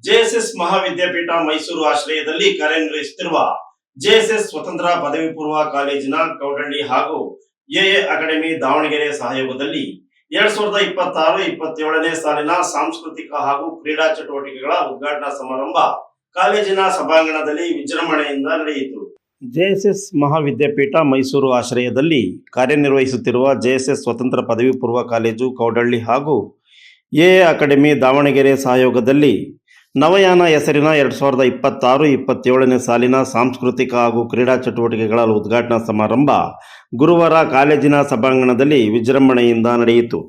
JSS Mahavidyapeetha Mysuru ಆಶ್ರಯದಲ್ಲಿ ಕಾರ್ಯನಿರ್ವಹಿಸುತ್ತಿರುವ JSS ಸ್ವತಂತ್ರ ಪದವಿ ಪೂರ್ವ ಕಾಲೇಜಿನ ಕೌಡಳ್ಳಿ ಹಾಗೂ ಎಎ ಅಕಾಡೆಮಿ ದಾವಣಗೆರೆ ಸಹಯೋಗದಲ್ಲಿ 2026-27ನೇ ಸಾಲಿನ ಸಾಂಸ್ಕೃತಿಕ ಹಾಗೂ ಕ್ರೀಡಾ ಚಟುವಟಿಕೆಗಳ ಉದ್ಘಾಟನಾ ಸಮಾರಂಭ ಕಾಲೇಜಿನ ಸಭಾಂಗಣದಲ್ಲಿ ವಿಜೃಂಭಣೆಯಿಂದ ನಡೆಯಿತು. ಜೆಎಸ್ಎಸ್ ಮಹಾವಿದ್ಯಾಪೀಠ ಮೈಸೂರು ಆಶ್ರಯದಲ್ಲಿ ಕಾರ್ಯನಿರ್ವಹಿಸುತ್ತಿರುವ ಜೆಎಸ್ಎಸ್ ಸ್ವತಂತ್ರ ಪದವಿ ಪೂರ್ವ ಕಾಲೇಜು ಕೌಡಳ್ಳಿ ಹಾಗೂ ಎಎ ಅಕಾಡೆಮಿ ದಾವಣಗೆರೆ ಸಹಯೋಗದಲ್ಲಿ ನವಯಾನ ಹೆಸರಿನ 2026-27ನೇ ಸಾಲಿನ ಸಾಂಸ್ಕೃತಿಕ ಹಾಗೂ ಕ್ರೀಡಾ ಚಟುವಟಿಕೆಗಳ ಉದ್ಘಾಟನಾ ಸಮಾರಂಭ ಗುರುವಾರ ಕಾಲೇಜಿನ ಸಭಾಂಗಣದಲ್ಲಿ ವಿಜೃಂಭಣೆಯಿಂದ ನಡೆಯಿತು.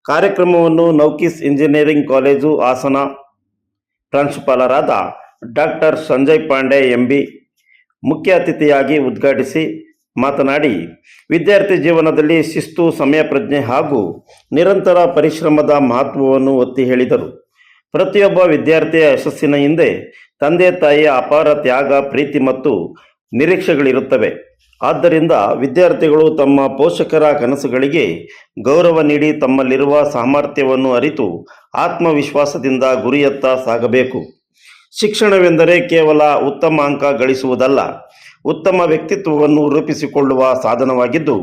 ಕಾರ್ಯಕ್ರಮವನ್ನು ನೌಕಿಸ್ ಇಂಜಿನಿಯರಿಂಗ್ ಕಾಲೇಜು ಹಾಸನ ಪ್ರಾಂಶುಪಾಲರಾದ ಡಾಕ್ಟರ್ ಸಂಜಯ್ ಪಾಂಡೆ ಎಂಬಿ ಮುಖ್ಯ ಅತಿಥಿಯಾಗಿ ಉದ್ಘಾಟಿಸಿ ಮಾತನಾಡಿ, ವಿದ್ಯಾರ್ಥಿ ಜೀವನದಲ್ಲಿ ಶಿಸ್ತು, ಸಮಯ ಪ್ರಜ್ಞೆ ಹಾಗೂ ನಿರಂತರ ಪರಿಶ್ರಮದ ಮಹತ್ವವನ್ನು ಒತ್ತಿ ಹೇಳಿದರು. ಪ್ರತಿಯೊಬ್ಬ ವಿದ್ಯಾರ್ಥಿಯ ಯಶಸ್ಸಿನ ಹಿಂದೆ ತಂದೆ ತಾಯಿಯ ಅಪಾರ ತ್ಯಾಗ, ಪ್ರೀತಿ ಮತ್ತು ನಿರೀಕ್ಷೆಗಳಿರುತ್ತವೆ. ಆದ್ದರಿಂದ ವಿದ್ಯಾರ್ಥಿಗಳು ತಮ್ಮ ಪೋಷಕರ ಕನಸುಗಳಿಗೆ ಗೌರವ ನೀಡಿ ತಮ್ಮಲ್ಲಿರುವ ಸಾಮರ್ಥ್ಯವನ್ನು ಅರಿತು ಆತ್ಮವಿಶ್ವಾಸದಿಂದ ಗುರಿಯತ್ತ ಸಾಗಬೇಕು. ಶಿಕ್ಷಣವೆಂದರೆ ಕೇವಲ ಉತ್ತಮ ಅಂಕ ಗಳಿಸುವುದಲ್ಲ, ಉತ್ತಮ ವ್ಯಕ್ತಿತ್ವವನ್ನು ರೂಪಿಸಿಕೊಳ್ಳುವ ಸಾಧನವಾಗಿದ್ದು,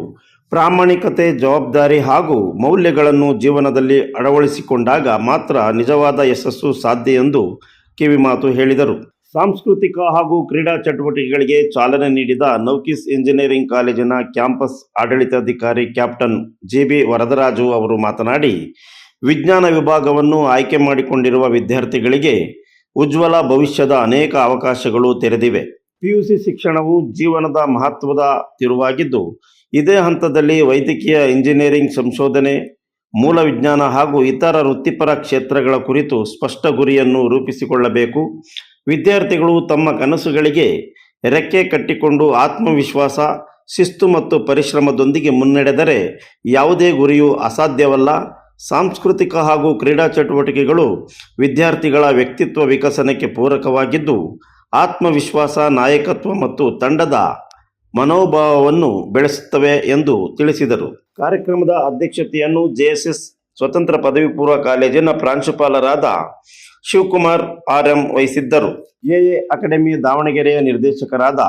ಪ್ರಾಮಾಣಿಕತೆ, ಜವಾಬ್ದಾರಿ ಹಾಗೂ ಮೌಲ್ಯಗಳನ್ನು ಜೀವನದಲ್ಲಿ ಅಳವಡಿಸಿಕೊಂಡಾಗ ಮಾತ್ರ ನಿಜವಾದ ಯಶಸ್ಸು ಸಾಧ್ಯ ಎಂದು ಕಿವಿಮಾತು ಹೇಳಿದರು. ಸಾಂಸ್ಕೃತಿಕ ಹಾಗೂ ಕ್ರೀಡಾ ಚಟುವಟಿಕೆಗಳಿಗೆ ಚಾಲನೆ ನೀಡಿದ ನೌಕಿಸ್ ಇಂಜಿನಿಯರಿಂಗ್ ಕಾಲೇಜಿನ ಕ್ಯಾಂಪಸ್ ಆಡಳಿತಾಧಿಕಾರಿ ಕ್ಯಾಪ್ಟನ್ ಜಿಬಿ ವರದರಾಜು ಅವರು ಮಾತನಾಡಿ, ವಿಜ್ಞಾನ ವಿಭಾಗವನ್ನು ಆಯ್ಕೆ ಮಾಡಿಕೊಂಡಿರುವ ವಿದ್ಯಾರ್ಥಿಗಳಿಗೆ ಉಜ್ವಲ ಭವಿಷ್ಯದ ಅನೇಕ ಅವಕಾಶಗಳು ತೆರೆದಿವೆ. ಪಿಯುಸಿ ಶಿಕ್ಷಣವು ಜೀವನದ ಮಹತ್ವದ ತಿರುವಾಗಿದ್ದು, ಇದೇ ಹಂತದಲ್ಲಿ ವೈದ್ಯಕೀಯ, ಇಂಜಿನಿಯರಿಂಗ್, ಸಂಶೋಧನೆ, ಮೂಲ ವಿಜ್ಞಾನ ಹಾಗೂ ಇತರ ವೃತ್ತಿಪರ ಕ್ಷೇತ್ರಗಳ ಕುರಿತು ಸ್ಪಷ್ಟ ಗುರಿಯನ್ನು ರೂಪಿಸಿಕೊಳ್ಳಬೇಕು. ವಿದ್ಯಾರ್ಥಿಗಳು ತಮ್ಮ ಕನಸುಗಳಿಗೆ ರೆಕ್ಕೆ ಕಟ್ಟಿಕೊಂಡು ಆತ್ಮವಿಶ್ವಾಸ, ಶಿಸ್ತು ಮತ್ತು ಪರಿಶ್ರಮದೊಂದಿಗೆ ಮುನ್ನಡೆದರೆ ಯಾವುದೇ ಗುರಿಯೂ ಅಸಾಧ್ಯವಲ್ಲ. ಸಾಂಸ್ಕೃತಿಕ ಹಾಗೂ ಕ್ರೀಡಾ ಚಟುವಟಿಕೆಗಳು ವಿದ್ಯಾರ್ಥಿಗಳ ವ್ಯಕ್ತಿತ್ವ ವಿಕಸನಕ್ಕೆ ಪೂರಕವಾಗಿದ್ದು, ಆತ್ಮವಿಶ್ವಾಸ, ನಾಯಕತ್ವ ಮತ್ತು ತಂಡದ ಮನೋಭಾವವನ್ನು ಬೆಳೆಸುತ್ತವೆ ಎಂದು ತಿಳಿಸಿದರು. ಕಾರ್ಯಕ್ರಮದ ಅಧ್ಯಕ್ಷತೆಯನ್ನು ಜೆಎಸ್ಎಸ್ ಸ್ವತಂತ್ರ ಪದವಿ ಪೂರ್ವ ಕಾಲೇಜಿನ ಪ್ರಾಂಶುಪಾಲರಾದ ಶಿವಕುಮಾರ್ ಆರ್ಎಂ ವಹಿಸಿದ್ದರು. ಎಎ ಅಕಾಡೆಮಿ ದಾವಣಗೆರೆಯ ನಿರ್ದೇಶಕರಾದ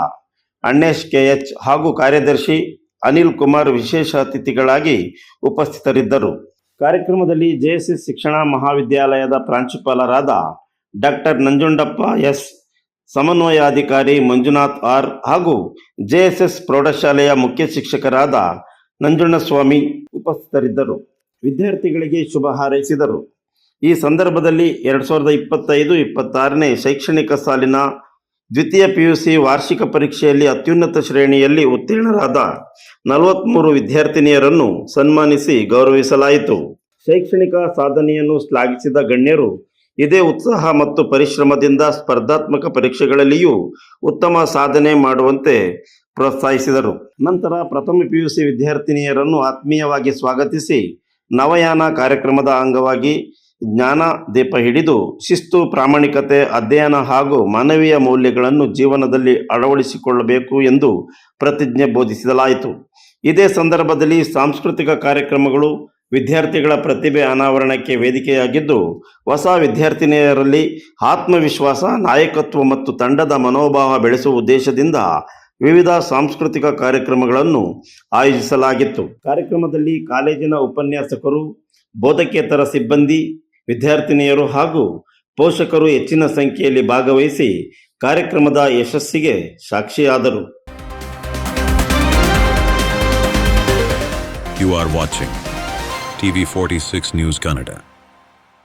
ಅಣ್ಣೇಶ್ ಕೆಎಚ್ ಹಾಗೂ ಕಾರ್ಯದರ್ಶಿ ಅನಿಲ್ ಕುಮಾರ್ ವಿಶೇಷ ಅತಿಥಿಗಳಾಗಿ ಉಪಸ್ಥಿತರಿದ್ದರು. ಕಾರ್ಯಕ್ರಮದಲ್ಲಿ ಜೆಎಸ್ಎಸ್ ಶಿಕ್ಷಣ ಮಹಾವಿದ್ಯಾಲಯದ ಪ್ರಾಂಶುಪಾಲರಾದ ಡಾಕ್ಟರ್ ನಂಜುಂಡಪ್ಪ ಎಸ್, ಸಮನ್ವಯಾಧಿಕಾರಿ ಮಂಜುನಾಥ್ ಆರ್ ಹಾಗೂ ಜೆಎಸ್ಎಸ್ ಪ್ರೌಢಶಾಲೆಯ ಮುಖ್ಯ ಶಿಕ್ಷಕರಾದ ನಂಜುಂಡಸ್ವಾಮಿ ಉಪಸ್ಥಿತರಿದ್ದರು. ವಿದ್ಯಾರ್ಥಿಗಳಿಗೆ ಶುಭ ಹಾರೈಸಿದರು. ಈ ಸಂದರ್ಭದಲ್ಲಿ 2025-26ನೇ ಶೈಕ್ಷಣಿಕ ಸಾಲಿನ ದ್ವಿತೀಯ ಪಿಯುಸಿ ವಾರ್ಷಿಕ ಪರೀಕ್ಷೆಯಲ್ಲಿ ಅತ್ಯುನ್ನತ ಶ್ರೇಣಿಯಲ್ಲಿ ಉತ್ತೀರ್ಣರಾದ 43 ವಿದ್ಯಾರ್ಥಿನಿಯರನ್ನು ಸನ್ಮಾನಿಸಿ ಗೌರವಿಸಲಾಯಿತು. ಶೈಕ್ಷಣಿಕ ಸಾಧನೆಯನ್ನು ಶ್ಲಾಘಿಸಿದ ಗಣ್ಯರು ಇದೇ ಉತ್ಸಾಹ ಮತ್ತು ಪರಿಶ್ರಮದಿಂದ ಸ್ಪರ್ಧಾತ್ಮಕ ಪರೀಕ್ಷೆಗಳಲ್ಲಿಯೂ ಉತ್ತಮ ಸಾಧನೆ ಮಾಡುವಂತೆ ಪ್ರೋತ್ಸಾಹಿಸಿದರು. ನಂತರ ಪ್ರಥಮ ಪಿಯುಸಿ ವಿದ್ಯಾರ್ಥಿನಿಯರನ್ನು ಆತ್ಮೀಯವಾಗಿ ಸ್ವಾಗತಿಸಿ ನವಯಾನ ಕಾರ್ಯಕ್ರಮದ ಅಂಗವಾಗಿ ಜ್ಞಾನ ದೀಪ ಹಿಡಿದು ಶಿಸ್ತು, ಪ್ರಾಮಾಣಿಕತೆ, ಅಧ್ಯಯನ ಹಾಗೂ ಮಾನವೀಯ ಮೌಲ್ಯಗಳನ್ನು ಜೀವನದಲ್ಲಿ ಅಳವಡಿಸಿಕೊಳ್ಳಬೇಕು ಎಂದು ಪ್ರತಿಜ್ಞೆ ಬೋಧಿಸಲಾಯಿತು. ಇದೇ ಸಂದರ್ಭದಲ್ಲಿ ಸಾಂಸ್ಕೃತಿಕ ಕಾರ್ಯಕ್ರಮಗಳು ವಿದ್ಯಾರ್ಥಿಗಳ ಪ್ರತಿಭೆ ಅನಾವರಣಕ್ಕೆ ವೇದಿಕೆಯಾಗಿದ್ದು, ಹೊಸ ವಿದ್ಯಾರ್ಥಿನಿಯರಲ್ಲಿ ಆತ್ಮವಿಶ್ವಾಸ, ನಾಯಕತ್ವ ಮತ್ತು ತಂಡದ ಮನೋಭಾವ ಬೆಳೆಸುವ ಉದ್ದೇಶದಿಂದ ವಿವಿಧ ಸಾಂಸ್ಕೃತಿಕ ಕಾರ್ಯಕ್ರಮಗಳನ್ನು ಆಯೋಜಿಸಲಾಗಿತ್ತು. ಕಾರ್ಯಕ್ರಮದಲ್ಲಿ ಕಾಲೇಜಿನ ಉಪನ್ಯಾಸಕರು, ಬೋಧಕೇತರ ಸಿಬ್ಬಂದಿ, ವಿದ್ಯಾರ್ಥಿನಿಯರು ಹಾಗೂ ಪೋಷಕರು ಹೆಚ್ಚಿನ ಸಂಖ್ಯೆಯಲ್ಲಿ ಭಾಗವಹಿಸಿ ಕಾರ್ಯಕ್ರಮದ ಯಶಸ್ಸಿಗೆ ಸಾಕ್ಷಿಯಾದರು. You are watching TV46 News Kannada.